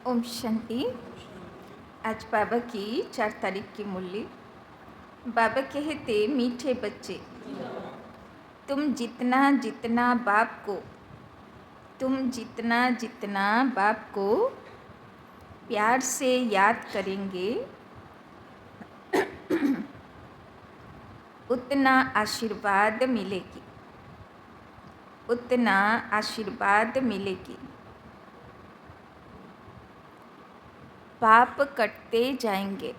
ओम शांति। आज बाबा की 4 तारीख की मुरली। बाबा कहते, मीठे बच्चे, तुम जितना जितना बाप को प्यार से याद करेंगे, उतना आशीर्वाद मिलेगी। पाप कटते जाएंगे।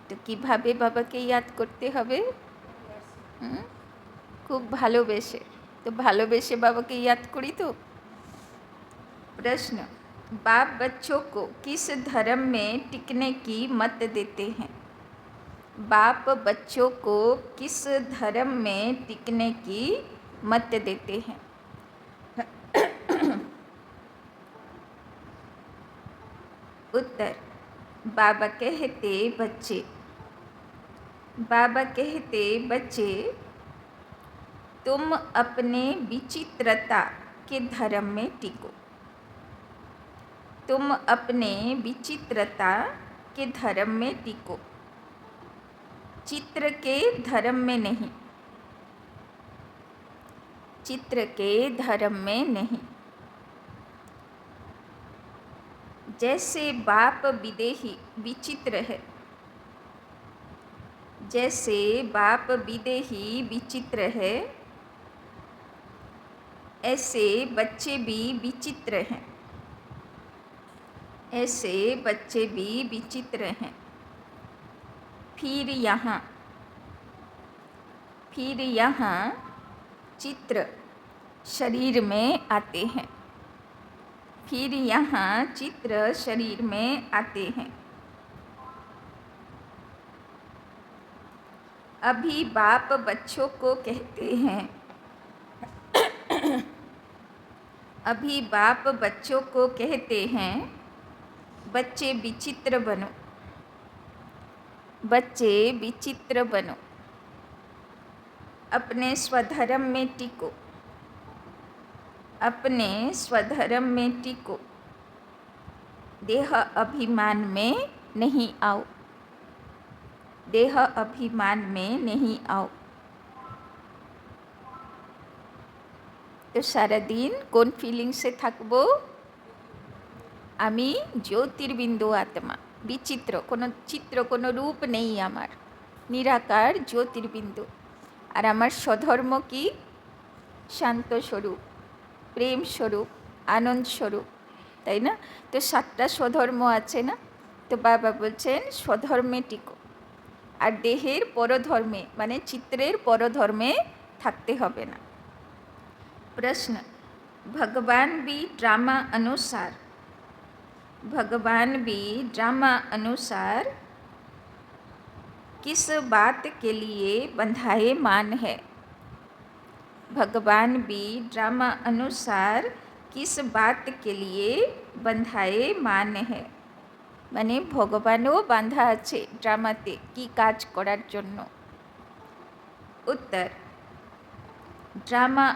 तो কিভাবে বাবাকে याद করতে হবে? खूब ভালোবেসে। तो ভালোবেসে বাবাকে याद करी तो। प्रश्न, बाप बच्चों को किस धर्म में टिकने की मत देते हैं? बाप बच्चों को किस धर्म में टिकने की मत देते हैं? उत्तर, बाबा कहते बच्चे, तुम अपने विचित्रता के धर्म में टिको। चित्र के धर्म में नहीं। जैसे बाप विदेही विचित्र है, ऐसे बच्चे भी विचित्र हैं। फिर यहाँ चित्र शरीर में आते हैं। अभी बाप बच्चों को कहते हैं, बच्चे विचित्र बनो, अपने स्वधर्म में टिको, देह अभिमान में नहीं आओ। तो सारा दिन कौन फीलिंग से থাকবো? আমি জ্যোতির্বিন্দু আত্মা, বিচিত্র, কোনো রূপ নেই আমার, নিরাকার জ্যোতির্বিন্দু। আর আমার স্বধর্ম কি? শান্ত স্বরূপ, প্রেম স্বরূপ, আনন্দ স্বরূপ, তাই না? তো 7টা স্বধর্ম আছে না? তো বাবা বলছেন স্বধর্মে টিকো, আর দেহের পরধর্মে মানে চিত্রের পরধর্মে থাকতে হবে না। प्रश्न, भगवान भी ड्रामा अनुसार किस बात के लिए बंधाएमान है? भगवान भी ड्रामा अनुसार किस बात के लिए बंधाएमान है? মানে ভগবানও বাঁধা আছে ড্রামাতে কি কাজ করার জন্য। उत्तर, ड्रामा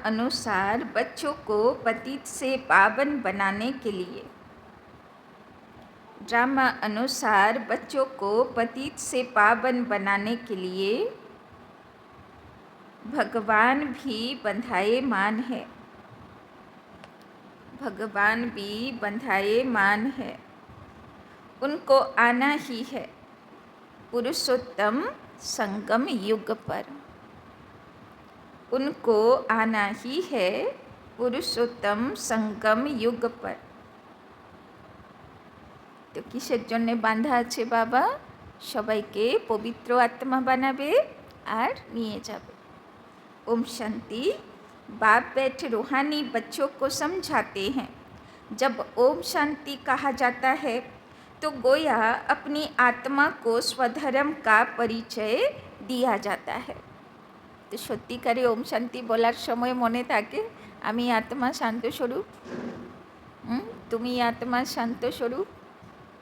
अनुसार बच्चों को पतित से पावन बनाने के लिए। ड्रामा अनुसार बच्चों को पतित से पावन बनाने के लिए भगवान भी बंधाएमान है। उनको आना ही है पुरुषोत्तम संगम युग पर। তো কিসের জন্যে বাঁধা আছে বাবা? সবাইকে পবিত্র আত্মা বানাবে আর নিয়ে যাবে। ओम शांति। बाप बैठे रूहानी बच्चों को समझाते हैं, जब ओम शांति कहा जाता है तो गोया अपनी आत्मा को स्वधर्म का परिचय दिया जाता है। तो সত্যিকারে ওম শান্তি বলার সময় মনে থাকে আমি আত্মা শান্ত স্বরূপ, তুমি আত্মা শান্ত স্বরূপ,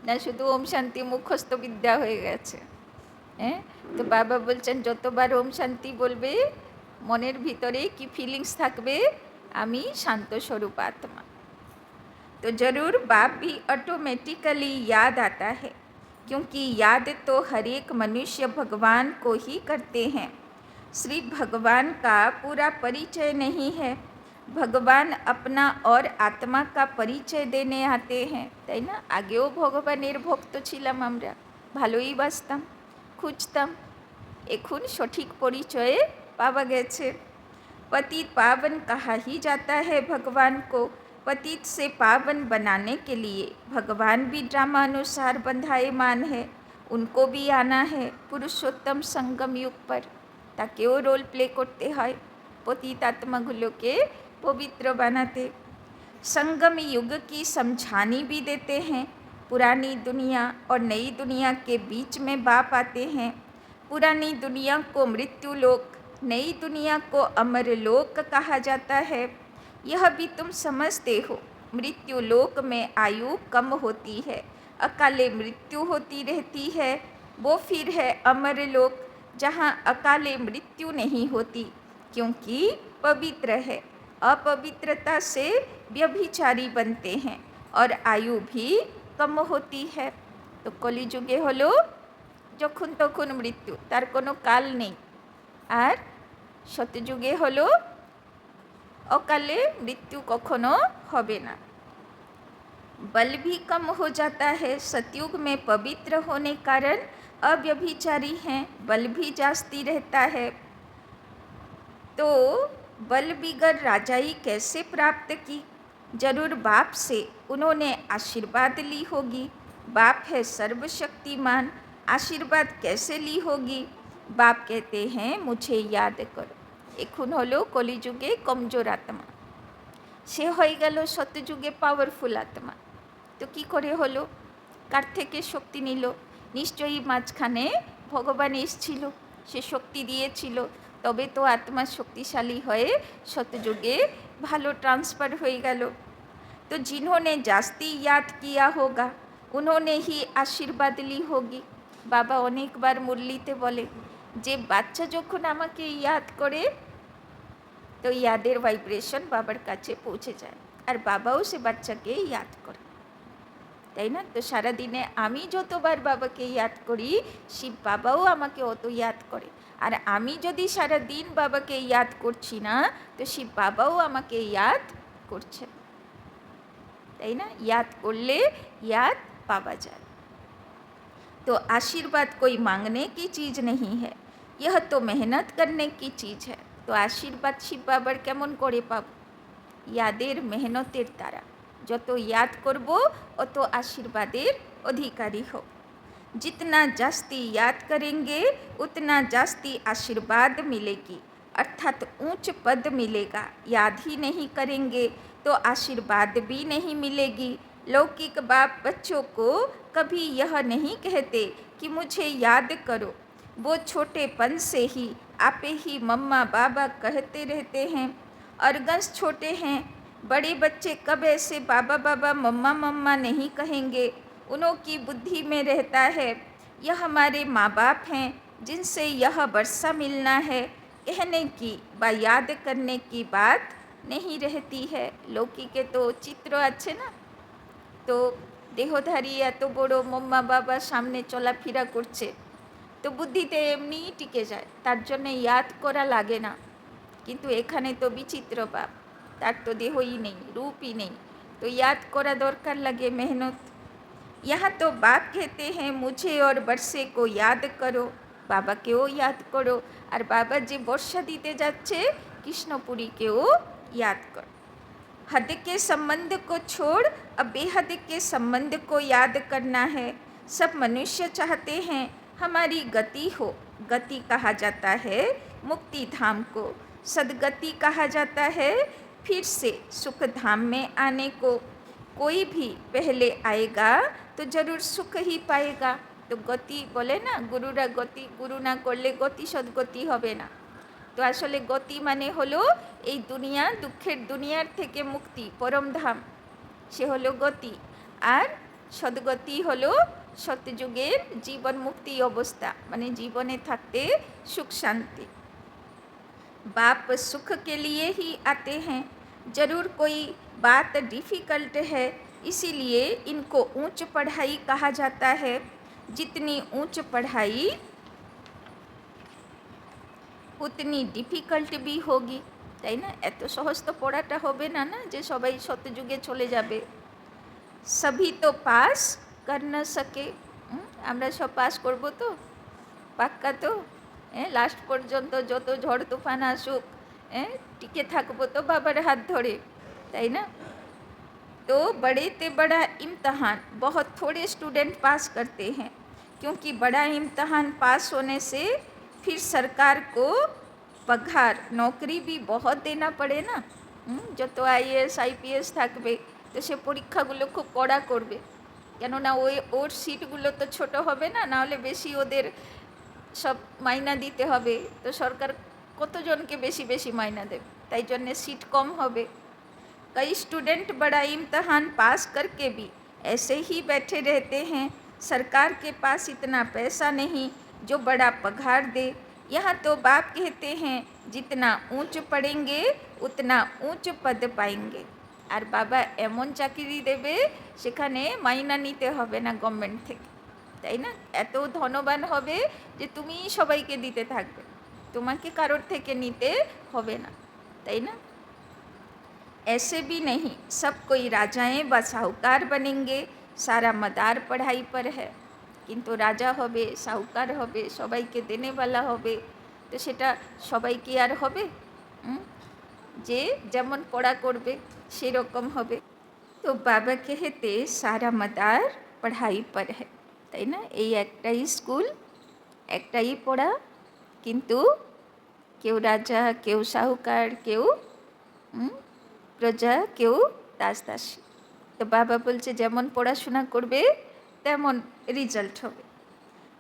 না শুধু ওম শান্তি মুখস্থ বিদ্যা হয়ে গেছে? তো বাবা বলছেন যতবার ওম শান্তি বলবে মনের ভিতরে কি ফিলিংস থাকবে? আমি शांत स्वरूप आत्मा। तो जरूर बाप भी ऑटोमेटिकली याद आता है, क्योंकि याद तो हर एक मनुष्य भगवान को ही करते हैं। श्री भगवान का पूरा परिचय नहीं है, भगवान अपना और आत्मा का परिचय देने आते हैं, তাই না? আগেও ভগবানের ভক্ত ছিলাম আমরা, ভালোই বাসতাম, খুঁজতাম, এখন সঠিক পরিচয়ে পাওয়া গেছে। पतित पावन कहा ही जाता है भगवान को। पतित से पावन बनाने के लिए भगवान भी ड्रामा अनुसार बंधायमान है, उनको भी आना है पुरुषोत्तम संगम युग पर, তাকেও রোল প্লে করতে হয় পতিত আত্মাগুলোকে पवित्र बनाते। संगम युग की समझानी भी देते हैं। पुरानी दुनिया और नई दुनिया के बीच में बाप आते हैं। पुरानी दुनिया को मृत्यु लोक, नई दुनिया को अमर लोक कहा जाता है। यह भी तुम समझते हो। मृत्यु लोक में आयु कम होती है, अकाले मृत्यु होती रहती है। वो फिर है अमर लोक, जहाँ अकाले मृत्यु नहीं होती, क्योंकि पवित्र है। अपवित्रता से व्यभिचारी बनते हैं और आयु भी कम होती है। तो कलिजुगे हलो যখন তখন মৃত্যু, তার কোনো কাল নেই। আর সত্যযুগে হলো অকালে মৃত্যু কখনো হবে না। बल भी कम हो जाता है। सतयुग में पवित्र होने कारण अव्यभिचारी हैं, बल भी जास्ती रहता है। तो बल बिगर राजाई कैसे प्राप्त की? जरूर बाप से उन्होंने आशीर्वाद ली होगी। बाप है सर्वशक्तिमान, आशीर्वाद कैसे ली होगी? बाप कहते हैं मुझे याद करो। এখন হলো কলিযুগে কমজোর আত্মা, সে হয়ে গেল সত্যযুগে পাওয়ারফুল আত্মা। তো কি করে হলো? কার থেকে শক্তি নিল? নিশ্চয়ই মাঝখানে ভগবান এসেছিল, সে শক্তি দিয়েছিল, তবে তো আত্মা শক্তিশালী হয়ে সত্যযুগে ভালো ট্রান্সফার হয়ে গেল। तो जिन्होंने जास्ती याद किया होगा उन्होंने ही आशीर्वाद ली होगी। बाबा অনেকবার মুরলিতে বলে যে বাচ্চা যখন আমাকে ইয়াদ করে, তো ইয়াদের ভাইব্রেশন বাবার কাছে পৌঁছে যায়, আর বাবাও সে বাচ্চাকে ইয়াদ করে, তাই না? তো সারাদিনে আমি যতবার বাবাকে ইয়াদ করি, শিব বাবাও আমাকে অত ইয়াদ করে। আর আমি যদি সারাদিন বাবাকে ইয়াদ করছি না, তো শিব বাবাও আমাকে ইয়াদ করছে, তাই না? याद করলে याद पावा जाए। तो आशीर्वाद कोई मांगने की चीज़ नहीं है, यह तो मेहनत करने की चीज़ है। तो आशीर्वाद शिव बाবার কেমন করে পাব? यादेर मेहनतेर দ্বারা। যত याद করব অত आशीर्वादेर अधिकारी हो। जितना जास्ती याद करेंगे उतना जास्ती आशीर्वाद मिलेगी, अर्थात ऊंच पद मिलेगा। याद ही नहीं करेंगे तो आशीर्वाद भी नहीं मिलेगी। लौकिक बाप बच्चों को कभी यह नहीं कहते कि मुझे याद करो, वो छोटेपन से ही आपे ही मम्मा बाबा कहते रहते हैं। अर्गंस छोटे हैं, बड़े बच्चे कब ऐसे बाबा बाबा मम्मा मम्मा नहीं कहेंगे? उन्हों की बुद्धि में रहता है यह हमारे माँ बाप हैं जिनसे यह वर्षा मिलना है, कहने की व याद करने की बात नहीं रहती है। लौकिके तो चित्र আছে না, তো দেহধারী এত বড় মম্মা বাবা সামনে চলাফেরা করছে, তো বুদ্ধিতে এমনিই টিকে যায়, তার জন্য ইয়াদ করা লাগে না। কিন্তু এখানে তো বিচিত্র বাপ, তার তো দেহই নেই, রূপই নেই, তো ইয়াদ করা দরকার লাগে, মেহনত। यहाँ तो बाप कहते हैं मुझे और वर्षे को याद करो, বাবাকেও याद करो, আর বাবা যে বর্ষা দিতে যাচ্ছে কৃষ্ণপুরীকেও याद करो। हद के संबंध को छोड़ अब बेहद के संबंध को याद करना है। सब मनुष्य चाहते हैं हमारी गति हो। गति कहा जाता है मुक्ति धाम को, सदगति कहा जाता है फिर से सुख धाम में आने को। कोई भी पहले आएगा तो जरूर सुख ही पाएगा। तो गति बोले ना, गुरुरा गति, गुरु ना करले गति सद्गति होबे ना। तो आसले गति माने हलो এই দুনিয়া, দুঃখের দুনিয়ার থেকে মুক্তি, পরমধাম, সে হলো গতি। আর সদ্গতি হলো সত্যযুগের জীবন মুক্তি অবস্থা, মানে জীবনে থাকতে সুখ শান্তি। बाप सुख के लिए ही आते हैं, जरूर कोई बात डिफ़िकल्ट है, इसीलिए इनको ऊंच पढ़ाई कहा जाता है। जितनी ऊंच पढ़ाई उतनी डिफिकाल्ट भी होगी, তাই না? এত সহজ তো পড়াটা হবে না, না যে সবাই সত্যযুগে চলে যাবে। সবই তো পাস কর না সকে। আমরা সব পাস করব তো? পাক্কা তো? লাস্ট পর্যন্ত যত ঝড় তুফান আসুক, টিকে থাকবো তো বাবার হাত ধরে, তাই না? तो बड़े ते बड़ा इम्तहान बहुत थोड़े स्टूडेंट पास करते हैं, क्योंकि बड़ा इम्तहान पास होने से फिर सरकार को पगार नौकरी भी बहुत देना पड़े ना। যত আইএএস আইপিএস থাকবে তো সে পরীক্ষাগুলো খুব কড়া করবে, কেননা ওর সিটগুলো তো ছোট হবে না, নাহলে বেশি ওদের সব মাইনা দিতে হবে। তো সরকার কতজনকে বেশি বেশি মাইনা দেবে, তাই জন্যে সিট কম হবে। कई स्टूडेंट बड़ा इम्तहान पास करके भी ऐसे ही बैठे रहते हैं। सरकार के पास इतना पैसा नहीं जो बड़ा पगार दे। यहाँ तो बाप कहते हैं जितना ऊंच पढ़ेंगे उतना ऊंच पद पाएंगे। আর বাবা এমন চাকরি দেবে সেখানে মাইনা নিতে হবে না গভর্নমেন্ট থেকে, তাই না? এত ধনবান হবে যে তুমি সবাইকে দিতে থাকবে, তোমাকে কারোর থেকে নিতে হবে না, তাই না? ऐसे भी नहीं सब कोई राजाएं व साहूकार बनेंगे। सारा मदार पढ़ाई पर है, किंतु राजा होबे साहूकार होबे सबाइके देने वाला होबे, तो सेटा सबाइके आर होबे? जे जेमन पढ़ा करबे सेई रकम होबे। तो बाबा कहते सारा मदार पढ़ाई पर है, ताई ना? এই একটাই স্কুল, একটাই পড়া, কিন্তু কেউ রাজা, কেউ সাহুকার, কেউ প্রজা, কেউ দাসদাসী। তো বাবা বলছে যেমন পড়াশোনা করবে তেমন रिजल्ट होবে।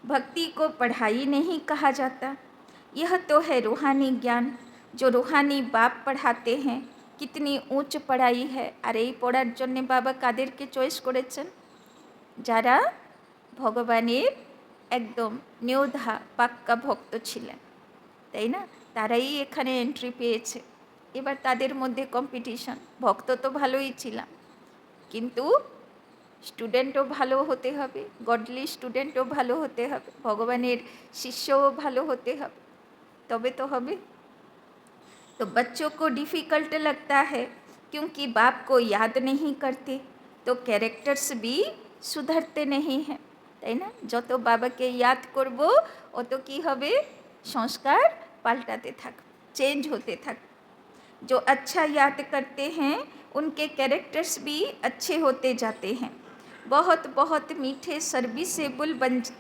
भक्ति को पढ़ाई नहीं कहा जाता, यह तो है रूहानी ज्ञान जो रूहानी बाप पढ़ाते हैं। कितनी ऊंच पढ़ाई है। আর এই পড়ার জন্য বাবা কাদেরকে চয়েস করেছেন? যারা ভগবানের একদম নিয়োধা পাক্কা ভক্ত ছিলেন, তাই না? তারাই এখানে এন্ট্রি পেয়েছে। এবার তাদের মধ্যে কম্পিটিশন। ভক্ত তো ভালোই ছিলাম, কিন্তু স্টুডেন্টও ভালো হতে হবে, গডলি স্টুডেন্টও ভালো হতে হবে, ভগবানের শিষ্যও ভালো হতে হবে, তবে তো হবে। तो बच्चों को डिफ़िकल्ट लगता है क्योंकि बाप को याद नहीं करते, तो कैरेक्टर्स भी सुधरते नहीं हैं, তাই না? যত বাবাকে याद করব অত কি হবে? সংস্কার পাল্টাতে থাকবে, চেঞ্জ হতে থাকবে। जो अच्छा याद करते हैं उनके कैरेक्टर्स भी अच्छे होते जाते हैं, बहुत बहुत मीठे सर्विसेबल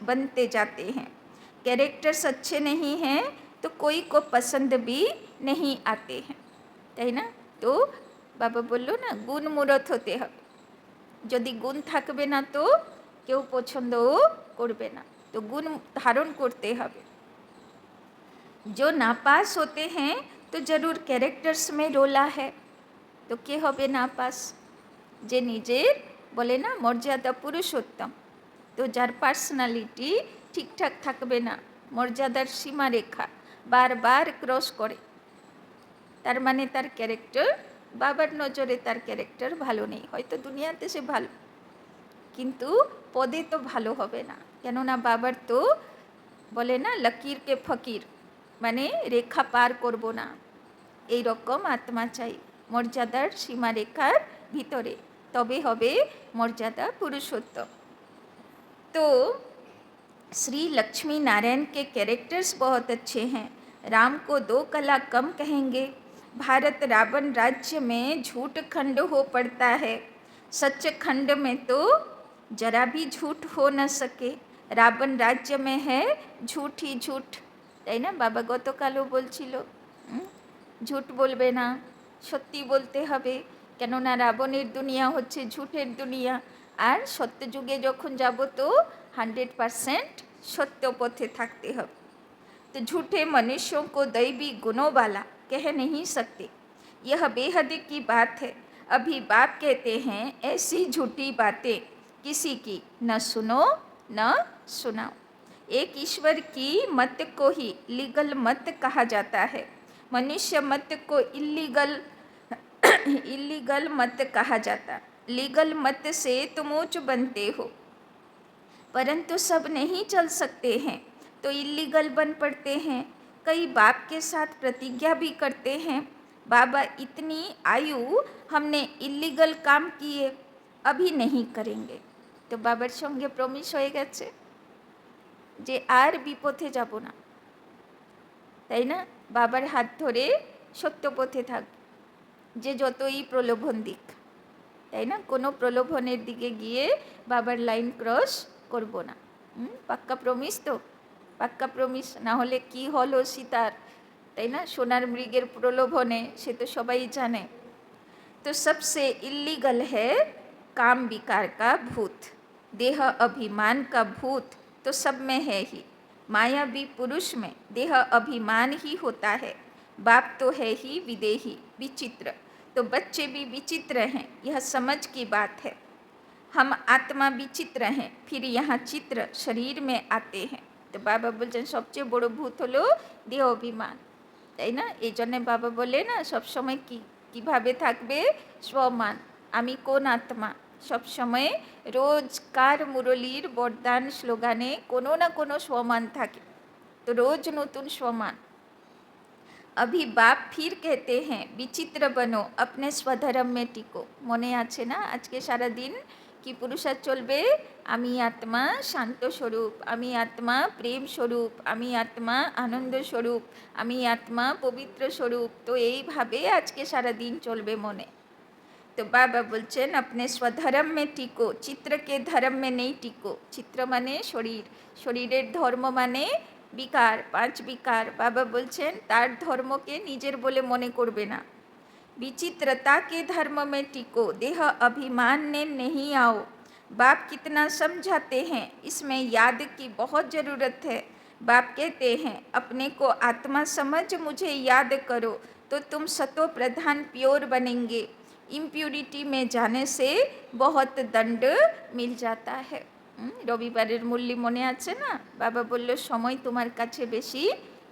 बनते जाते हैं। कैरेक्टर्स अच्छे नहीं हैं तो कोई को पसंद भी नहीं आते हैं, তাই না? তো বাবা বললো না গুণ মূরত হতে হবে, যদি গুণ থাকবে না তো কেউ পছন্দও করবে না, তো গুণ ধারণ করতে হবে। जो नापास होते हैं तो जरूर कैरेक्टर्स में रोला है, तो के होबे नापास? जे निजेर बोले ना मर्यादा पुरुषोत्तम, तो जार पार्सोनालिटी ठीकठाक थाकबे ना, मर्यादार सीमारेखा बार बार क्रस करे, तार माने तार क्यारेक्टर बाबार नजरे तार क्यारेक्टर भालो नेই। হয়তো দুনিয়াতে সে ভালো, কিন্তু পদে তো ভালো হবে না, কেননা বাবার তো বলে না লকিরকে ফকির, মানে রেখা পার করব না, এই রকম আত্মা চাই মর্যাদার সীমারেখার ভিতরে, তবে হবে মর্যাদা पुरुषोत्तम। तो श्री लक्ष्मी नारायण के कैरेक्टर्स बहुत अच्छे हैं। राम को 2 कला कम कहेंगे। भारत रावण राज्य में झूठ खंड हो पड़ता है, सच खंड में तो जरा भी झूठ हो न सके। रावण राज्य में है झूठ ही झूठ, তাই না? বাবা গতকালও বলছিল ঝুট বলবে না, সত্যি বলতে হবে, কেননা রাবণের দুনিয়া হচ্ছে ঝুঠের দুনিয়া, আর সত্যযুগে যখন যাব তো 100% সত্য পথে থাকতে হবে। तो झूठे मनुष्यों को दैवी गुणों वाला कह नहीं सकते, यह बेहद की बात है। अभी बाप कहते हैं ऐसी झूठी बातें किसी की न सुनो न सुनाओ। एक ईश्वर की मत को ही लीगल मत कहा जाता है। मनुष्य मत को इलीगल मत कहा जाता। लीगल मत से तुम ऊंच बनते हो, परंतु सब नहीं चल सकते हैं तो इलीगल बन पड़ते हैं। कई बाप के साथ प्रतिज्ञा भी करते हैं, बाबा इतनी आयु हमने इलीगल काम किए, अभी नहीं करेंगे। तो बाবার সঙ্গে প্রমিস হয়ে গেছে যে আর বিপথে যাব না, তাই না? বাবার হাত ধরে সত্য পথে থাক, যে যতই প্রলোভন দিক, তাই না? কোনো প্রলোভনের দিকে গিয়ে বাবার লাইন ক্রস করব না। পাক্কা প্রমিস তো? পাক্কা প্রমিস, না হলে কি হলো সীতার, তাই না? সোনার মৃগের প্রলোভনে, সে তো সবাই জানে। तो सबसे इलीगल है काम विकार का भूत, देह अभिमान का भूत तो सब में है ही। मायावी पुरुष में देह अभिमान ही होता है, बाप तो है ही विदेही विचित्र। तो बच्चे भी विचित्र हैं, यह समझ की बात है। हम आत्मा विचित्र हैं, फिर यहाँ चित्र शरीर में आते हैं। तो बाबा बोलছেন সবচেয়ে বড় ভূত হলো দেহ অভিমান, তাই না? এই জন্য বাবা বলে না সব সময় কিভাবে থাকবে স্বমান, আমি কোন আত্মা। সব সময় রোজ কার মুরলীর বরদান স্লোগানে কোনো না কোনো স্বমান থাকে, তো রোজ নতুন স্বমান। अभी बाप फिर कहते हैं विचित्र बनो, अपने स्वधर्म में टिको। মনে আছে না আজকে সারা দিন কি পুরুষার চলবে? আমি আত্মা শান্ত স্বরূপ, আমি আত্মা প্রেম স্বরূপ, আমি আত্মা আনন্দ স্বরূপ, আমি আত্মা পবিত্র স্বরূপ। তো এইভাবে আজকে সারা দিন চলবে মনে। तो बाबा बोलছেন अपने स्वधर्म में टिको, चित्र के धर्म में नहीं टिको। चित्र माने शरीर, शरीरेर धर्म माने विकार, 5 विकार। बाबा बोलছেন तार धर्म के निजेर बोले मने करबे ना। विचित्रता के धर्म में टिको, देह अभिमान ने नहीं आओ। बाप कितना समझाते हैं, इसमें याद की बहुत ज़रूरत है। बाप कहते हैं अपने को आत्मा समझ मुझे याद करो तो तुम सतो प्रधान प्योर बनेंगे। इम्प्यूरिटी में जाने से बहुत दंड मिल जाता है। রবিবারের মূল্য মনে আছে না? বাবা বলল সময় তোমার কাছে বেশি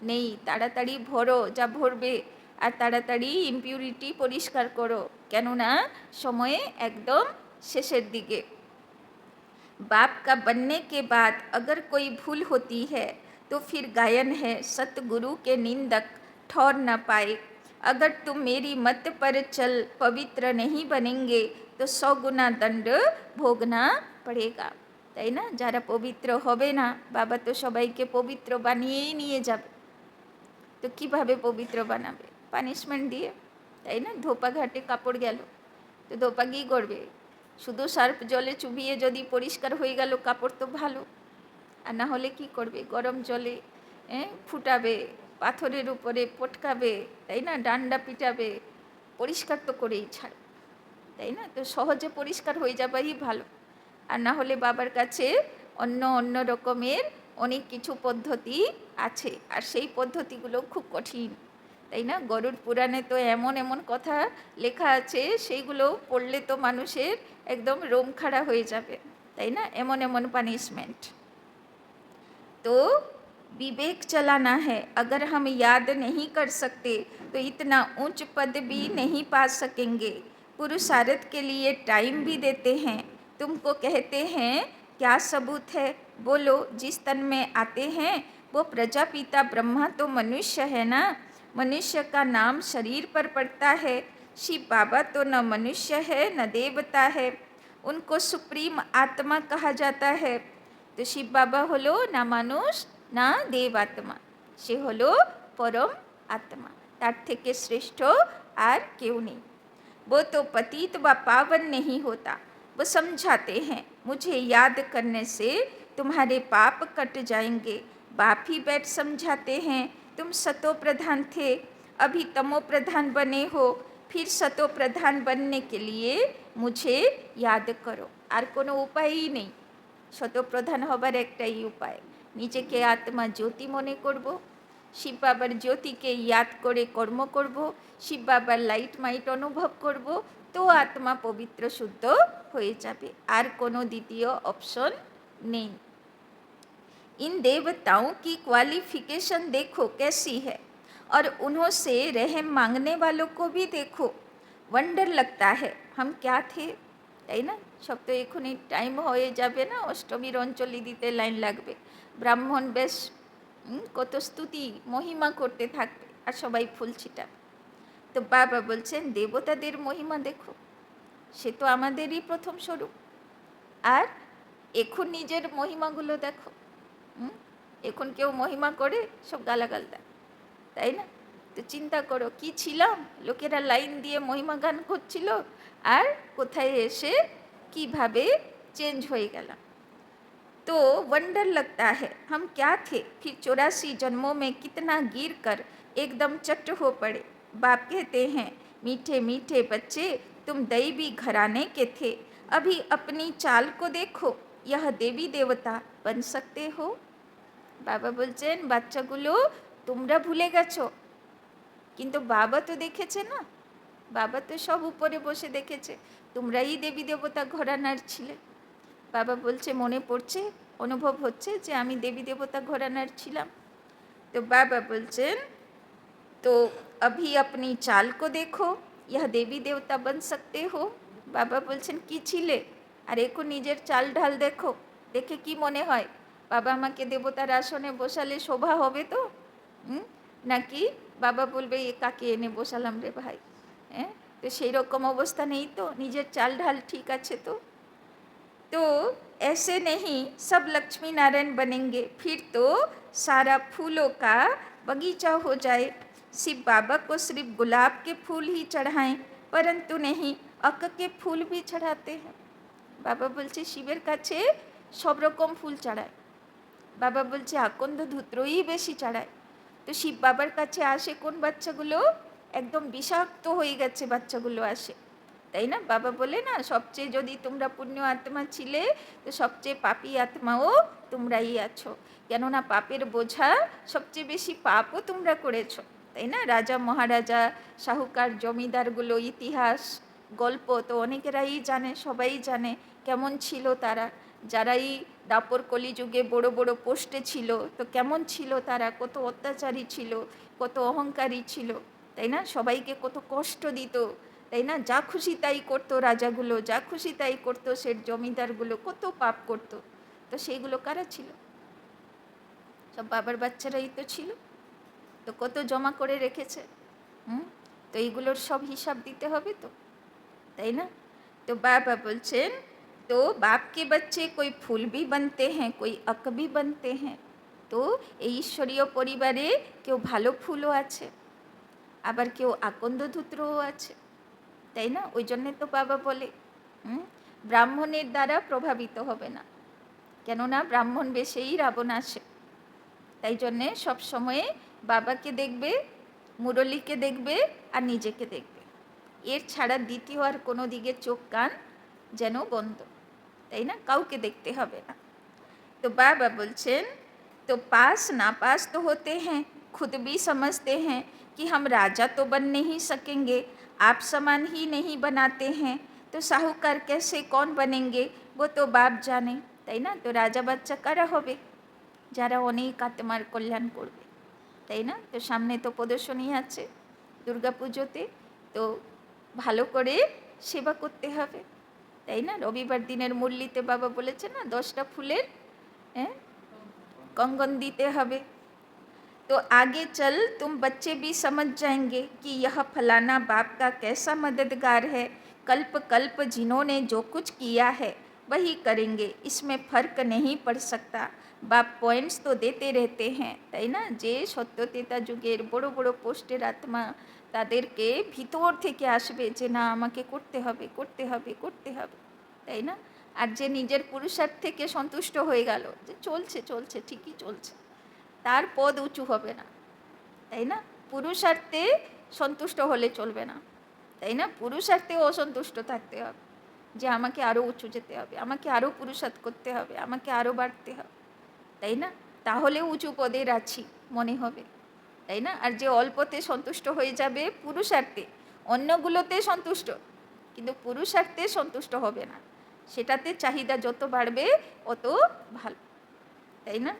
নেই, তাড়াতাড়ি ভরো যা ভরবে, আর তাড়াতাড়ি ইম্পিউরিটি পরিষ্কার করো, কেননা সময়ে একদম শেষের দিকে। बाप का बनने के बाद अगर कोई भूल होती है तो फिर गायन है सतगुरु के निंदक ठौर न पाए। अगर तुम मेरी मत पर चल पवित्र नहीं बनेंगे तो 100 गुना दंड भोगना पड़ेगा, তাই না? যারা পবিত্র হবে না, বাবা তো সবাইকে পবিত্র বানিয়েই নিয়ে যাবে। তো কিভাবে পবিত্র বানাবে? পানিশমেন্ট দিয়ে, তাই না? ধোপা ঘাটে কাপড় গেল, তো ধোপা কী করবে? শুধু সার্ফ জলে চুবিয়ে যদি পরিষ্কার হয়ে গেল কাপড় তো ভালো, আর না হলে কী করবে? গরম জলে ফুটাবে, পাথরের উপরে পটকাবে, তাই না? ডান্ডা পিটাবে, পরিষ্কার তো করেই ছাড়ে, তাই না? তো সহজে পরিষ্কার হয়ে যাবাই ভালো। আর না হলে বাবার কাছে অন্য রকমের অনেক কিছু পদ্ধতি আছে, আর সেই পদ্ধতিগুলো খুব কঠিন, তাই না? গরুড় পুরাণে তো এমন এমন কথা লেখা আছে, সেইগুলো পড়লে তো মানুষের একদম রোম খাড়া হয়ে যাবে, তাই না? এমন এমন পানিশমেंट। तो विवेक चलाना है, अगर हम याद नहीं कर सकते तो इतना ऊंच पद भी नहीं पा सकेंगे। पुरुषार्थ के लिए टाइम भी देते हैं, तुमको कहते हैं क्या सबूत है? बोलो, जिस तन में आते हैं वो प्रजापिता ब्रह्मा तो मनुष्य है ना? मनुष्य का नाम शरीर पर पड़ता है। शिव बाबा तो न मनुष्य है न देवता है, उनको सुप्रीम आत्मा कहा जाता है। तो शिव बाबा हलो ना मानुष ना देव आत्मा, से हलो परम आत्मा, तार थेके श्रेष्ठ आर केउ नेই। वो तो पतित व पावन नहीं होता। वो समझाते हैं मुझे याद करने से तुम्हारे पाप कट जाएंगे। बाप ही बैठ समझाते हैं तुम सतो प्रधान थे, अभी तमो प्रधान बने हो, फिर सतो प्रधान बनने के लिए मुझे याद करो। আর কোনো উপায়ই নেই, শতপ্রধান হবার একটাই উপায়, নিজেকে আত্মা জ্যোতি মনে করব, শিব বাবার জ্যোতিকে ইয়াদ করে কর্ম করব, শিব বাবার লাইট মাইট অনুভব করব, তো আত্মা পবিত্র শুদ্ধ হয়ে যাবে। আর কোনো দ্বিতীয় অপশন নেই। इन देवताओं की क्वालिफिकेशन देखो कैसी है, और उन्हों से रहम मांगने वालों को भी देखो, वंडर लगता है हम क्या थे, তাই না? সব তো এখনই টাইম হয়ে যাবে না, অষ্টমীর অঞ্জলি দিতে লাইন লাগবে, ব্রাহ্মণ বেশ কত স্তুতি মহিমা করতে থাকবে আর সবাই ফুল ছিটাবে। তো বাবা বলছেন দেবতাদের মহিমা দেখো, সে তো আমাদেরই প্রথম স্বরূপ, আর এখন নিজের মহিমাগুলো দেখো। এখন কেউ মহিমা করে সব গালাগাল দেয়, তাই না? তো চিন্তা করো কি ছিলাম, লোকেরা লাইন দিয়ে মহিমা গান করছিল, আর কোথায় এসে কিভাবে চেঞ্জ হয়ে গেলাম। तो वंडर लगता है हम क्या थे, फिर 84 जन्मों में कितना गिर कर एकदम चट्ट हो पड़े। बाप कहते हैं मीठे मीठे बच्चे तुम दैवी घराने के थे, अभी अपनी चाल को देखो, यह देवी देवता बन सकते हो। বাবা বলছেন বাচ্চাগুলো তোমরা ভুলে গেছো, কিন্তু বাবা তো দেখেছে না, বাবা তো সব উপরে বসে দেখেছে, তোমরাই দেবী দেবতা ঘরানার ছিলে। বাবা বলছে মনে পড়ছে, অনুভব হচ্ছে যে আমি দেবী দেবতা ঘরানার ছিলাম। তো বাবা বলছেন তো अभी अपनी चाल को देखो, यह देवी देवता बन सकते हो। বাবা বলছেন কি ছিলে, আর এখন নিজের চাল ঢাল দেখো, দেখে কি মনে হয় বাবা আমাকে দেবতার আসনে বসালে শোভা হবে তো? নাকি বাবা বলবে এ কাকে এনে বসালাম রে ভাই? হ্যাঁ, তো সেই রকম অবস্থা নেই তো, নিজের চাল ঢাল ঠিক আছে তো? तो ऐसे नहीं सब लक्ष्मी नारायण बनेंगे, फिर तो सारा फूलों का बगीचा हो जाए। शिव बाबा को सिर्फ गुलाब के फूल ही चढ़ाएं, परंतु नहीं अक के फूल भी चढ़ाते हैं। बाबा बोलছে শিবের কাছে সব রকম ফুল চড়ায়, বাবা বলছে আকন্দ ধূত্রই বেশি চড়ায়। তো শিব বাবার কাছে আসে কোন বাচ্চাগুলো একদম বিষাক্ত হয়ে গেছে, বাচ্চাগুলো আসে, তাই না? বাবা বলে না সবচেয়ে যদি তোমরা পুণ্য আত্মা ছিলে তো সবচেয়ে পাপী আত্মাও তোমরাই আছো, কেননা পাপের বোঝা সবচেয়ে বেশি পাপও তোমরা করেছো, তাই না? রাজা মহারাজা শাহুকার জমিদারগুলো ইতিহাস গল্প তো অনেকেরাই জানে, সবাই জানে কেমন ছিল তারা, যারাই দাপর কলিযুগে বড় বড় পোস্টে ছিল তো কেমন ছিল তারা, কত অত্যাচারী ছিল, কত অহংকারী ছিল, তাই না? সবাইকে কত কষ্ট দিত, তাই না? যা খুশি তাই করতো রাজাগুলো, যা খুশি তাই করতো সেট জমিদারগুলো, কত পাপ করতো। তো সেইগুলো কারা ছিল? সব বাবার বাচ্চারাই তো ছিল। তো কত জমা করে রেখেছে, তো এইগুলোর সব হিসাব দিতে হবে তো, তাই না? तो बाबा बोलছেন तो बाप के बच्चे कोई फूल भी बनते हैं, कोई अक भी बनते हैं। তো এই ঈশ্বরীয় পরিবারে কেউ ভালো ফুলও আছে, আবার কেউ আকন্দ ধূত্রও আছে, তাই না? ওই জন্যে তো বাবা বলে ব্রাহ্মণের দ্বারা প্রভাবিত হবে না, কেননা ব্রাহ্মণ বেশেই রাবণ আসে। তাই জন্যে সবসময়ে বাবাকে দেখবে, মুরলীকে দেখবে আর নিজেকে দেখবে, এর ছাড়া দ্বিতীয় আর কোনো দিকে চোখ কান যেন বন্ধ, তাই না? কাউকে দেখতে হবে না। তো বাবা বলছেন तो पास नापास तो होते हैं, खुद भी समझते हैं कि हम राजा तो बन नहीं सकेंगे, आप समान ही नहीं बनाते हैं, तो साहूकार कैसे कौन बनेंगे वो तो बाप जाने, তাই না? তো রাজা বাচ্চা কারা হবে? যারা অনেক আত্মার কল্যাণ করবে, তাই না? তো সামনে তো প্রদর্শনী আছে দুর্গা পুজোতে, তো ভালো করে সেবা করতে হবে, তাই না? রবিবার দিনের মুরলিতে বাবা বলেছে না 10টা ফুলের कंगन दीते हवे। तो आगे चल तुम बच्चे भी समझ जाएंगे कि यह फलाना बाप का कैसा मददगार है, कल्प कल्प जिन्होंने जो कुछ किया है वही करेंगे, इसमें फ़र्क नहीं पड़ सकता। बाप पॉइंट्स तो देते रहते हैं, তাই না? যে সত্যতেতা যুগের বড় বড় পোস্টের আত্মা তাদেরকে ভিতর থেকে আসবে যে না আমাকে করতে হবে করতে হবে করতে হবে, তাই না? আর যে নিজের পুরুষার্থ থেকে সন্তুষ্ট হয়ে গেল যে চলছে চলছে ঠিকই চলছে, তার পদ উঁচু হবে না, তাই না? পুরুষার্থে সন্তুষ্ট হলে চলবে না, তাই না? পুরুষার্থেও অসন্তুষ্ট থাকতে হবে যে আমাকে আরও উঁচু যেতে হবে, আমাকে আরও পুরুষার্থ করতে হবে, আমাকে আরও বাড়তে হবে, তাই না? তাহলে উঁচু পদের আছি মনে হবে, তাই না? আর যে অল্পতে সন্তুষ্ট হয়ে যাবে পুরুষার্থে, অন্যগুলোতে সন্তুষ্ট কিন্তু পুরুষার্থে সন্তুষ্ট হবে না, সেটাতে চাহিদা যত বাড়বে অত ভালো, তাই না?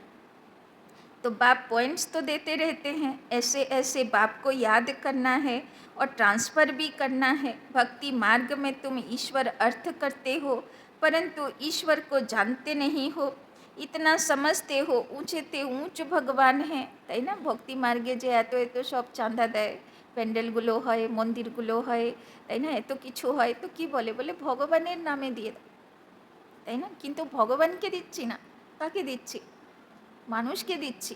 তো तो बाप पॉइंट्स तो देते रहते हैं, ऐसे ऐसे बाप को याद करना है और ट्रांसफ़र भी करना है। भक्ति मार्ग में तुम ईश्वर अर्थ करते हो, परंतु ईश्वर को जानते नहीं हो, इतना समझते हो ऊँचेते ऊँच भगवान हैं, তাই না? ভক্তি মার্গে যে এত এত সব চাঁদা দেয়, প্যান্ডেলগুলো হয়, মন্দিরগুলো হয়, তাই না? এত কিছু হয়, তো কি বলে, বলে ভগবানের নামে দিয়ে দাও, তাই না? কিন্তু ভগবানকে দিচ্ছি না, কাকে দিচ্ছি? মানুষকে দিচ্ছি,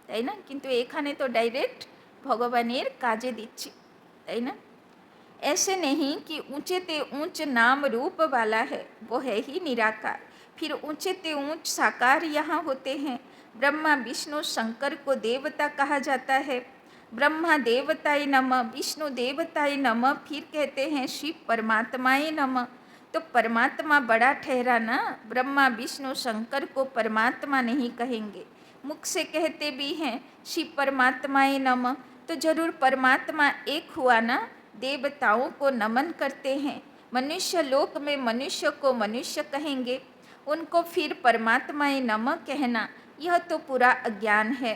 তাই না? কিন্তু এখানে তো ডাইরেক্ট ভগবানের কাজে দিচ্ছি, তাই না? ऐसे नहीं कि ऊंचे ते ऊंच नाम रूप वाला है, वो है ही निराकार। फिर ऊंचे ते ऊंच साकार यहाँ होते हैं। ब्रह्मा विष्णु शंकर को देवता कहा जाता है। ब्रह्मा देवताय नमः, विष्णु देवताय नमः, फिर कहते हैं शिव परमात्माय नमः। तो परमात्मा बड़ा ठहरा ना, ब्रह्मा विष्णु शंकर को परमात्मा नहीं कहेंगे, मुख से कहते भी हैं शिव परमात्माय नमः, तो जरूर परमात्मा एक हुआ ना। देवताओं को नमन करते हैं, मनुष्य लोक में मनुष्य को मनुष्य कहेंगे, उनको फिर परमात्माए नमः कहना, यह तो पूरा अज्ञान है।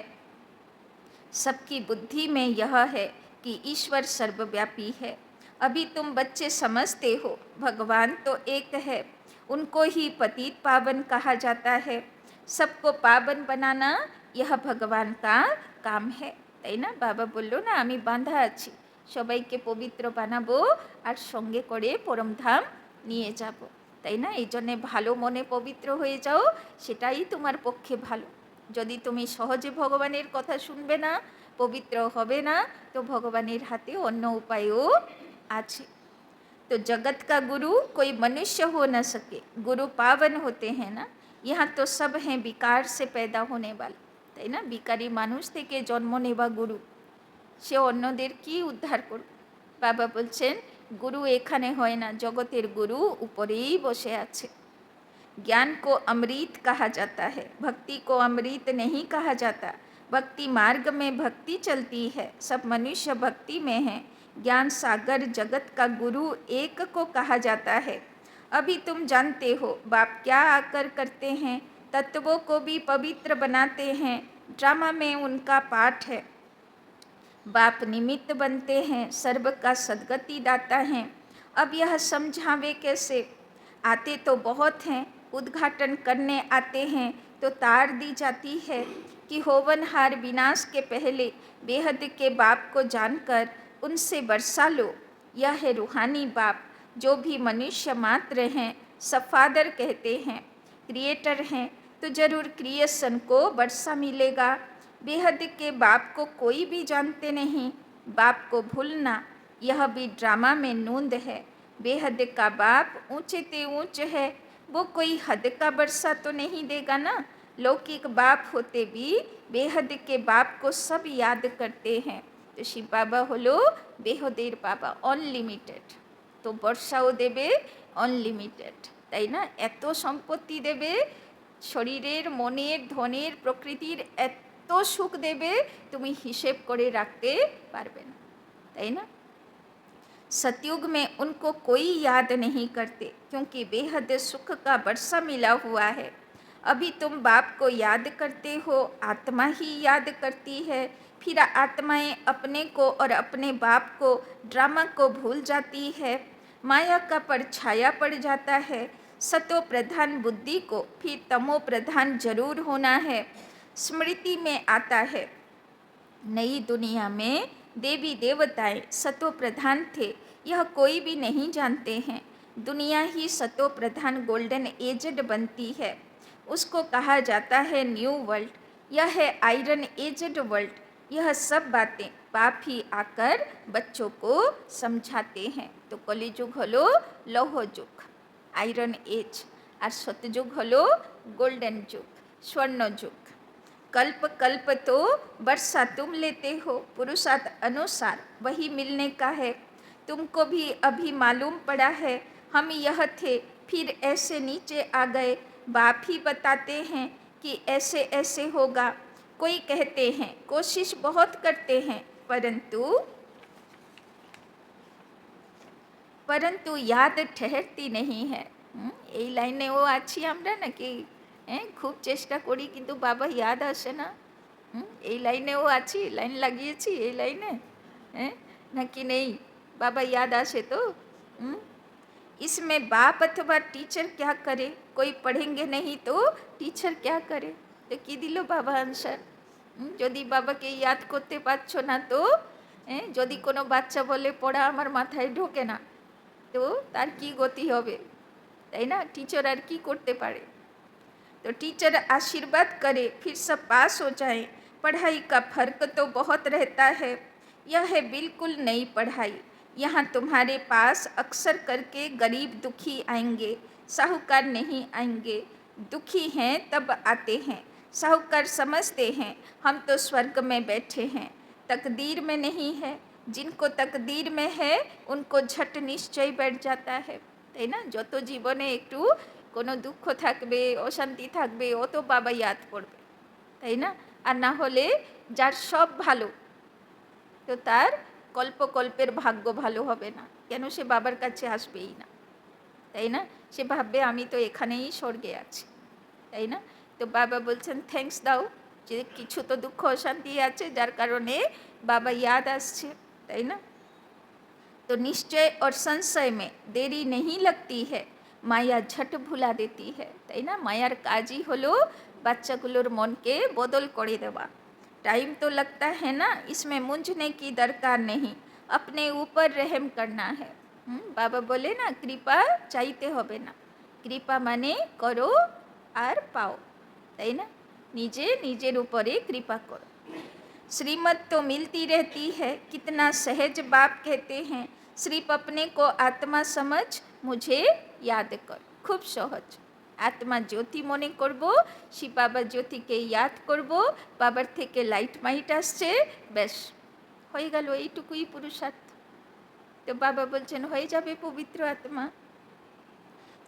सबकी बुद्धि में यह है कि ईश्वर सर्वव्यापी है। अभी तुम बच्चे समझते हो भगवान तो एक है, उनको ही पतित पावन कहा जाता है। सबको पावन बनाना यह भगवान का काम है, তাই না? বাবা বলল না, আমি বাঁধা আছি, সবাইকে পবিত্র বানাবো আর সঙ্গে করে পরমধাম নিয়ে যাব, তাই না? এই জন্যে ভালো মনে পবিত্র হয়ে যাও, সেটাই তোমার পক্ষে ভালো। যদি তুমি সহজে ভগবানের কথা শুনবে না, পবিত্র হবে না, তো ভগবানের হাতে অন্য উপায়ও আছে। तो जगत का गुरु कोई मनुष्य हो न सके, गुरु पावन होते हैं ना। यहाँ तो सब हैं विकार से पैदा होने वाले, তাই না? বিকারী মানুষ থেকে জন্ম নেওয়া গুরু, সে অন্যদের কি উদ্ধার করবে? বাবা বলছেন গুরু এখানে হয় না, জগতের গুরু উপরেই বসে আছে। ज्ञान को अमृत कहा जाता है, भक्ति को अमृत नहीं कहा जाता। भक्ति मार्ग में भक्ति चलती है, सब मनुष्य भक्ति में हैं। ज्ञान सागर जगत का गुरु एक को कहा जाता है। अभी तुम जानते हो बाप क्या आकर करते हैं, तत्वों को भी पवित्र बनाते हैं। ड्रामा में उनका पाठ है, बाप निमित्त बनते हैं, सर्व का सद्गति दाता हैं। अब यह समझावे कैसे? आते तो बहुत हैं, उद्घाटन करने आते हैं तो तार दी जाती है कि होवनहार विनाश के पहले बेहद के बाप को जानकर उनसे बरसा लो। यह है रूहानी बाप, जो भी मनुष्य मात्र हैं, सब फादर कहते हैं, क्रिएटर हैं, तो जरूर क्रिएशन को बरसा मिलेगा। बेहद के बाप को कोई भी जानते नहीं, बाप को भूलना यह भी ड्रामा में नूंद है। बेहद का बाप ऊंचे ते ऊंच है, वो कोई हद का बरसा तो नहीं देगा ना। लौकिक बाप होते भी बेहद के बाप को सब याद करते हैं। तो शिव बाबा हलो बेहदेर बाबा, अनलिमिटेड, तो बर्षाओ देवे अनलिमिटेड, তাই না? এত সম্পত্তি দেবে, শরীরের মনের ধনের প্রকৃতির এত সুখ দেবে, তুমি হিসেব করে রাখতে পারবে না, তাই না? सतयुग में उनको कोई याद नहीं करते, क्योंकि बेहद सुख का वर्षा मिला हुआ है। अभी तुम बाप को याद करते हो, आत्मा ही याद करती है। फिर आत्माएं अपने को और अपने बाप को, ड्रामा को भूल जाती है। माया का परछाया पड़ जाता है। सतो प्रधान बुद्धि को फिर तमो प्रधान जरूर होना है। स्मृति में आता है नई दुनिया में देवी देवताएं सतो प्रधान थे, यह कोई भी नहीं जानते हैं। दुनिया ही सतो प्रधान गोल्डन एजड बनती है, उसको कहा जाता है न्यू वर्ल्ड। यह है आयरन एजड वर्ल्ड। यह सब बातें बाप ही आकर बच्चों को समझाते हैं। तो कलिजुग हलो लौह जुग, आयरन एज, और सतयुग हलो गोल्डन जुग, स्वर्ण जुग। कल्प कल्प तो वर्षा तुम लेते हो, पुरुषार्थ अनुसार वही मिलने का है। तुमको भी अभी मालूम पड़ा है हम यह थे, फिर ऐसे नीचे आ गए। बाप ही बताते हैं कि ऐसे ऐसे होगा। कोई कहते हैं कोशिश बहुत करते हैं, परंतु याद ठहरती नहीं है। এই লাইনে ও আছি আমরা নাকি? খুব চেষ্টা করি কিন্তু বাবা ইয়াদ আসে না। এই লাইনেও আছি, লাইন লাগিয়েছি এই লাইনে, হ্যাঁ নাকি নেই? বাবা याद আসে তো? হুম? इसमें बाप अथवा टीचर क्या करे, कोई पढ़ेंगे नहीं तो टीचर क्या करे? তো কি দিল বাবা আনসার? যদি বাবাকে ইয়াদ করতে পারছো না তো, যদি কোনো বাচ্চা বলে পড়া আমার মাথায় ঢোকে না, তো তার কি গতি হবে, তাই না? टीचर আর কি করতে পারে? तो टीचर आशीर्वाद करे फिर सब पास हो जाए। पढ़ाई का फर्क तो बहुत रहता है, यह है बिल्कुल नई पढ़ाई। यहाँ तुम्हारे पास अक्सर करके गरीब दुखी आएंगे, साहूकार नहीं आएंगे। दुखी हैं तब आते हैं, साहूकार समझते हैं हम तो स्वर्ग में बैठे हैं। तकदीर में नहीं है, जिनको तकदीर में है उनको झट निश्चय बैठ जाता है, তাই না? যত জীবনে একটু কোনো দুঃখ থাকবে, অশান্তি থাকবে, ও তো বাবা ইয়াদ করবে, তাই না? আর না হলে যার সব ভালো, তো তার কল্পকল্পের ভাগ্য ভালো হবে না, কেন? সে বাবার কাছে আসবেই না, তাই না? সে ভাববে আমি তো এখানেই স্বর্গে আছি, তাই না? তো বাবা বলছেন থ্যাঙ্কস দাও, যে কিছু তো দুঃখ অশান্তি আছে যার কারণে বাবা ইয়াদ আসছে, তাই না? तो निश्चय और संशय में देरी नहीं लगती है, माया झट भुला देती है, তাই না? মায়ার কাজই হলো বাচ্চাগুলোর মনকে বদল করে দেওয়া। टाइम तो लगता है ना, इसमें मूंझने की दरकार नहीं, अपने ऊपर रहम करना है। বাবা বলে না কৃপা চাইতে হবে না, কৃপা মানে করো আর পাও, তাই না? নিজে নিজের উপরে কৃপা করো। श्रीमत तो मिलती रहती है, कितना सहज बाप कहते हैं, सिर्फ अपने को आत्मा समझ मुझे याद कर। खूब सहज, आत्मा ज्योति मने करब, शिव बाबा ज्योति के याद करब, बाबार थेके लाइट माइट आसছে, बेश হয়ে গেল, এইটুকুই পুরুষার্থ। तो बाबा बोलছেন হয়ে যাবে पवित्र आत्मा।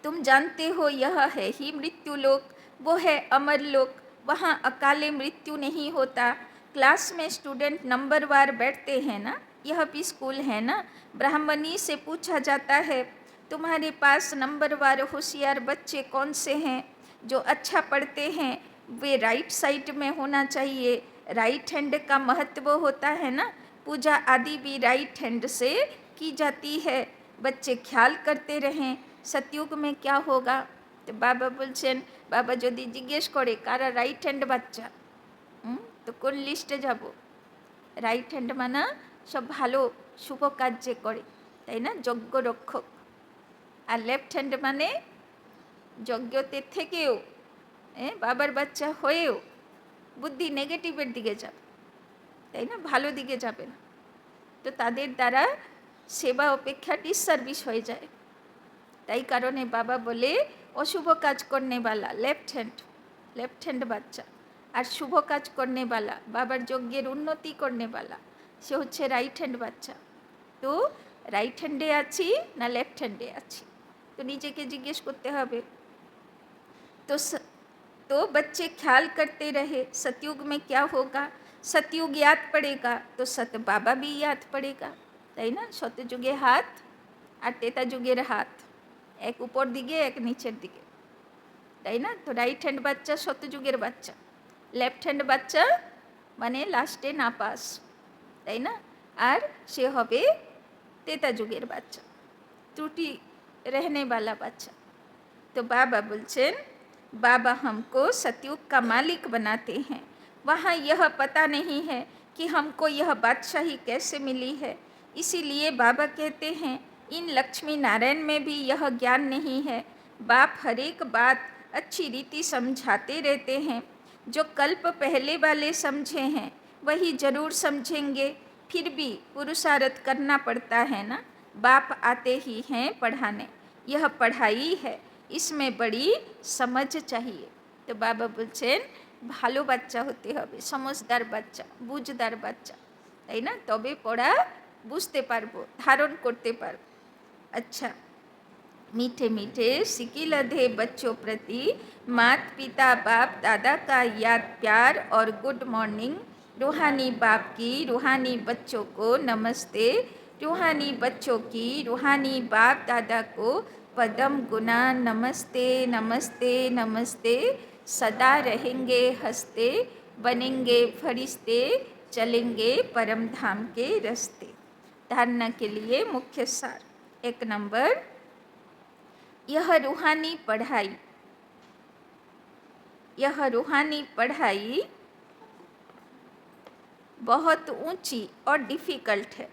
तुम जानते हो यह है ही मृत्यु लोक, वो है अमर लोक, वहाँ अकाले मृत्यु नहीं होता। क्लास में स्टूडेंट नंबरवार बैठते हैं ना, यह भी स्कूल है ना। ब्राह्मणी से पूछा जाता है तुम्हारे पास नंबरवार होशियार बच्चे कौन से हैं? जो अच्छा पढ़ते हैं वे राइट साइड में होना चाहिए, राइट हैंड का महत्व होता है ना, पूजा आदि भी राइट हैंड से की जाती है। बच्चे ख्याल करते रहें सतयुग में क्या होगा। तो बाबा बोलছেন, बाबा যদি জিজ্ঞেস করে কারা রাইট হ্যান্ড বাচ্চা, তো কোন লিস্টে যাব? রাইট হ্যান্ড মানা সব ভালো শুভ কাজ যে করে, তাই না? যজ্ঞ রক্ষক। আর লেফট হ্যান্ড মানে যজ্ঞতে থেকেও, বাবার বাচ্চা হয়েও বুদ্ধি নেগেটিভের দিকে যাবে, তাই না? ভালো দিকে যাবে না। তো তাদের দ্বারা সেবা অপেক্ষা ডিসসার্ভিস হয়ে যায়। তাই কারণে বাবা বলে অশুভ কাজ করনেওয়ালা লেফট হ্যান্ড বাচ্চা, আর শুভ কাজ করনেওয়ালা বাবার যজ্ঞের উন্নতি করনেওয়ালা সে হচ্ছে রাইট হ্যান্ড বাচ্চা। তো রাইট হ্যান্ডে আছি না লেফট হ্যান্ডে আছি, তো নিজেকে জিজ্ঞেস করতে হবে। तो बच्चे ख्याल करते रहे सतयुग में क्या होगा। सतयुग याद पड़ेगा तो सत बाबा भी याद पड़ेगा, তাই না? শতযুগে হাত আর তেতা যুগের হাত, এক উপর দিকে এক নিচের দিকে, তাই না? তো রাইট হ্যান্ড বাচ্চা শতযুগের বাচ্চা, লেফট হ্যান্ড বাচ্চা মানে লাস্টে না পাস, তাই না? আর সে হবে তেতা যুগের বাচ্চা, ত্রুটি रहने वाला বাচ্চা। तो बाबा बोलছেন बाबा हमको सतयुग का मालिक बनाते हैं, वहाँ यह पता नहीं है कि हमको यह बादशाही कैसे मिली है। इसीलिए बाबा कहते हैं इन लक्ष्मी नारायण में भी यह ज्ञान नहीं है। बाप हर एक बात अच्छी रीति समझाते रहते हैं, जो कल्प पहले वाले समझे हैं वही ज़रूर समझेंगे, फिर भी पुरुषार्थ करना पड़ता है ना। बाप आते ही हैं पढ़ाने, यह पढ़ाई है, इसमें बड़ी समझ चाहिए। तो बाबा বলছেন ভালো বাচ্চা হতে হবে, সমঝদার বাচ্চা, বুঝদার বাচ্চা, তাই না? তবে পড়া বুঝতে পারবো, ধারণ করতে পারবো। अच्छा, मीठे मीठे सिकिलधे बच्चों प्रति मात पिता बाप दादा का याद प्यार और गुड मॉर्निंग। रूहानी बाप की रूहानी बच्चों को नमस्ते, रूहानी बच्चों की रूहानी बाप दादा को पदम गुना नमस्ते नमस्ते नमस्ते। सदा रहेंगे हंसते, बनेंगे फरिश्ते, चलेंगे परम धाम के रास्ते। धारणा के लिए मुख्य सार। 1 नंबर, यह रूहानी पढ़ाई बहुत ऊंची और डिफ़िकल्ट है।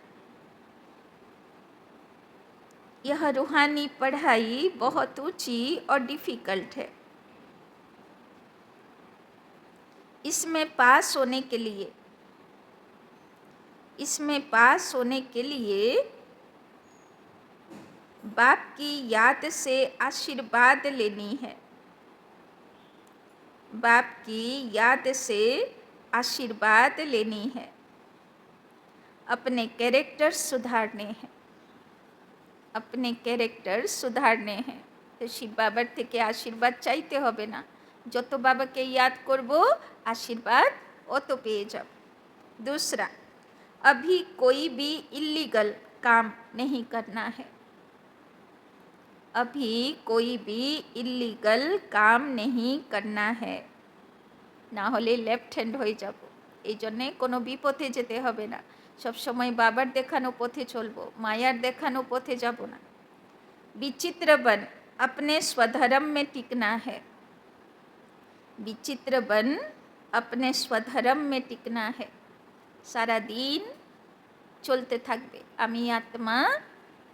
यह रूहानी पढ़ाई बहुत ऊंची और डिफ़िकल्ट है। इसमें पास होने के लिए बाप की याद से आशीर्वाद लेनी है। बाप की याद से आशीर्वाद लेनी है। अपने कैरेक्टर सुधारने हैं। तो शिव बाবার থেকে আশীর্বাদ চাইতে হবে না। যত বাবাকে याद করব आशीर्वाद অত পেয়ে যাব। दूसरा, अभी कोई भी इलीगल काम नहीं करना है। अभी कोई भी इलीगल काम नहीं करना है। না হলে লেফট হ্যান্ড হয়ে যাব। এই জন্যে কোনো বিপথে যেতে হবে না। সব সময় বাবার দেখানো পথে চলবো, মায়ার দেখানো পথে যাব না। विचित्र बन अपने स्वधर्म में टिकना है। विचित्र बन अपने स्वधर्म में टिकना है। सारा दिन चलते থাকবে আমি आत्मा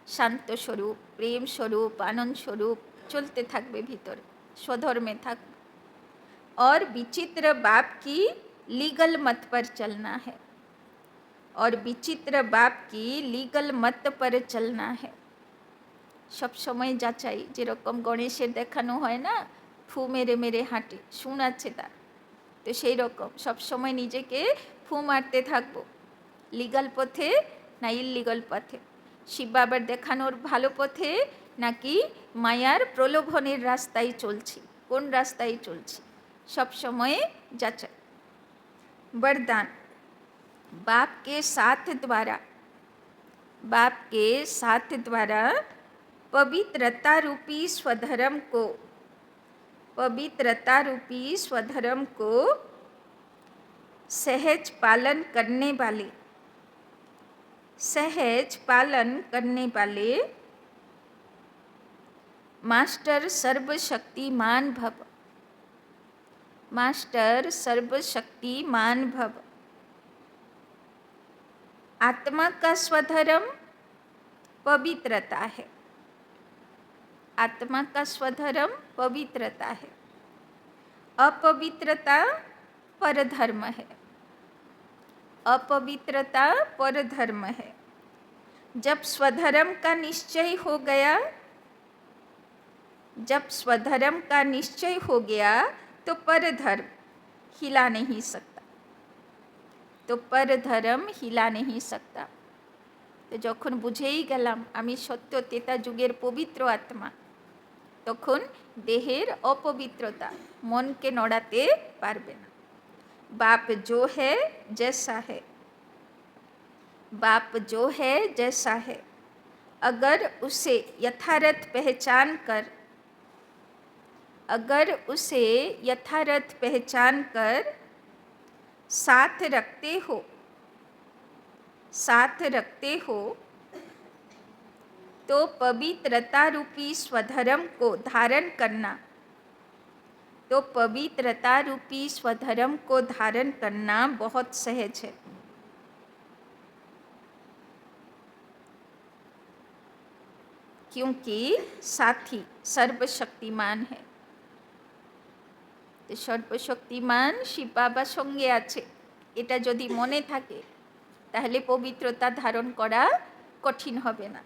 शांत स्वरूप, प्रेम स्वरूप, आनंद स्वरूप चलते থাকবে ভিতরে, स्वधर्मे থাকবে। और विचित्र बाप की लीगल मत पर चलना है। सब समय যাচাই, যেরকম গণেশের দেখানো হয় না, ফু মেরে মেরে হাঁটে, শুন আছে তার। তো সেই রকম সব সময় নিজেকে ফু মারতে থাকবো, লিগাল পথে না ইললিগাল পথে, শিব বাবার দেখানোর ভালো পথে নাকি মায়ার প্রলোভনের রাস্তায় চলছি, কোন রাস্তায় চলছি, सब समय যাচাই। वरदान, बाप के साथ द्वारा पवित्रता रूपी स्वधर्म को सहज पालन करने वाले मास्टर सर्वशक्तिमान भव। आत्मा का स्वधर्म पवित्रता है। अपवित्रता परधर्म है। जब स्वधर्म का निश्चय हो गया तो परधर्म हिला नहीं सकता। तो যখন বুঝেই গেলাম আমি সত্য তেতা যুগের পবিত্র আত্মা, তখন দেহের অপবিত্রতা মনকে নড়াতে পারবে না। बाप जो है जैसा है, अगर उसे यथार्थ पहचान कर साथ रखते हो तो पवित्रता रूपी स्वधर्म को धारण करना बहुत सहज है। क्योंकि साथी सर्वशक्तिमान है। तो सर्वशक्तिमान शिव बाबा संगे आछे, এটা যদি মনে থাকে তাহলে পবিত্রতা ধারণ করা কঠিন হবে না।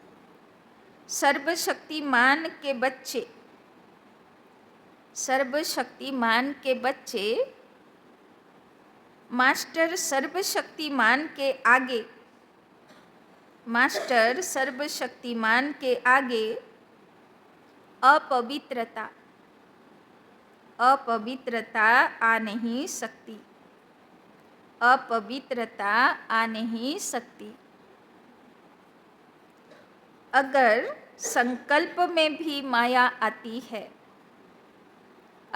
सर्वशक्तिमान के बच्चे मास्टर सर्वशक्तिमान के आगे अपवित्रता आ नहीं सकती। अगर संकल्प में भी माया आती है,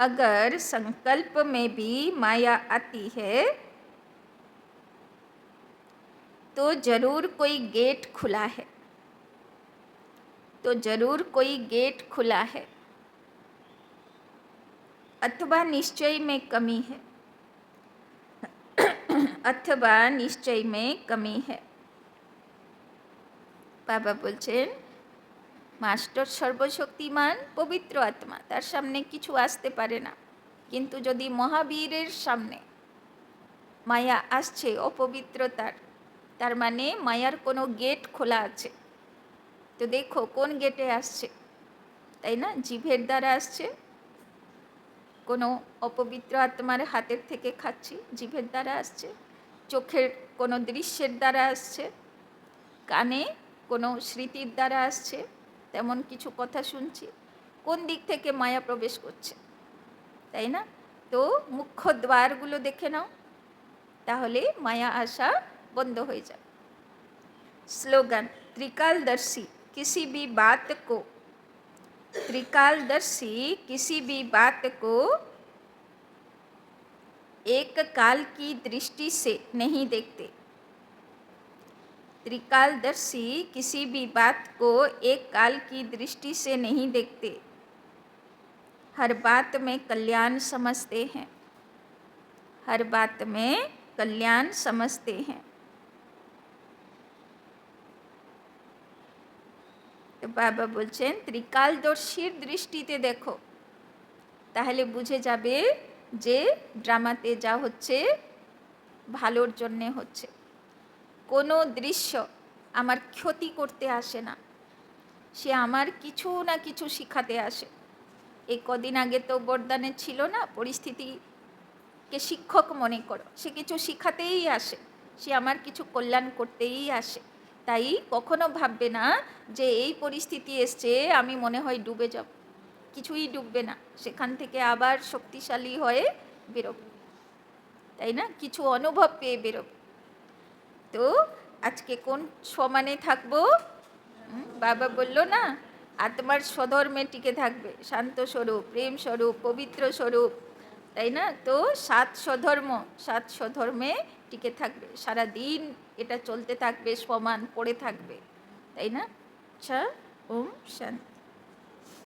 अगर संकल्प में भी माया आती है तो जरूर कोई गेट खुला है, तो जरूर कोई गेट खुला है, अथवा निश्चय में कमी है, अथवा निश्चय में कमी है। बाबा बोलছেন मास्टर सर्वशक्तिमान पवित्र आत्मा, तार सामने किछु आसते पारे ना, किन्तु यदि महावीरेर सामने माया आसছে अपवित्रतार, तार माने मायार कोनो गेट खोला आछे। तो देखो कोन गेटे आसছে, ताई ना, जीभेर द्वारा आसছে, कोनो अपवित्र आत्मार हाथेर थेके खाচ্ছি, जीभेर द्वारा आसছে, चोखेर कोनो दृश्येर द्वारा आसছে, काने कोनो स्मृतिर द्वारा आसছে, तेमन किछु कथा शुनছি, कोन दिक थेके माया प्रवेश करছে, ताई ना। तो मुख्य द्वारगुलो देखे नाओ, ताहले माया आशा बंद हो जाए। स्लोगान, त्रिकालदर्शी किसी भी बात को, त्रिकालदर्शी किसी भी बात को एक काल की दृष्टि से नहीं देखते, त्रिकालदर्शी किसी भी बात को एक काल की दृष्टि से नहीं देखते, हर बात में कल्याण समझते हैं, हर बात में कल्याण समझते हैं। तो बाबा बोलছেন त्रिकालदर्शीर दृष्टिते देखो, ताहले बुझे जाबे जे ड्रामाते जा होच्छे भालोर जन्य होच्छे, कोनो दृश्य आमार क्षति करते आसे ना, से आमार किछु ना किछु शिखाते आसे। एक कदिन आगे तो बरदाने छिलो ना, परिस्थिति के शिक्षक मने करो, से किछु शिखातेई आसे, से आमार किछु कल्याण करतेई आसे। ताई कखनो भाबबे ना जे एई परिस्थिति एसছে आमी मने हय डुबे যাব, কিছুই ডুববে না, সেখান থেকে আবার শক্তিশালী হয়ে বেরোবে, তাই না, কিছু অনুভব পেয়ে বেরোবে। তো আজকে কোন সমানে থাকবো? বাবা বলল না আত্মার স্বধর্মে টিকে থাকবে, শান্ত স্বরূপ, প্রেম স্বরূপ, পবিত্র স্বরূপ, তাই না। তো সাত স্বধর্মে টিকে থাকবে, সারা দিন এটা চলতে থাকবে, সমান পড়ে থাকবে, তাই না। আচ্ছা, ওম শান্তি।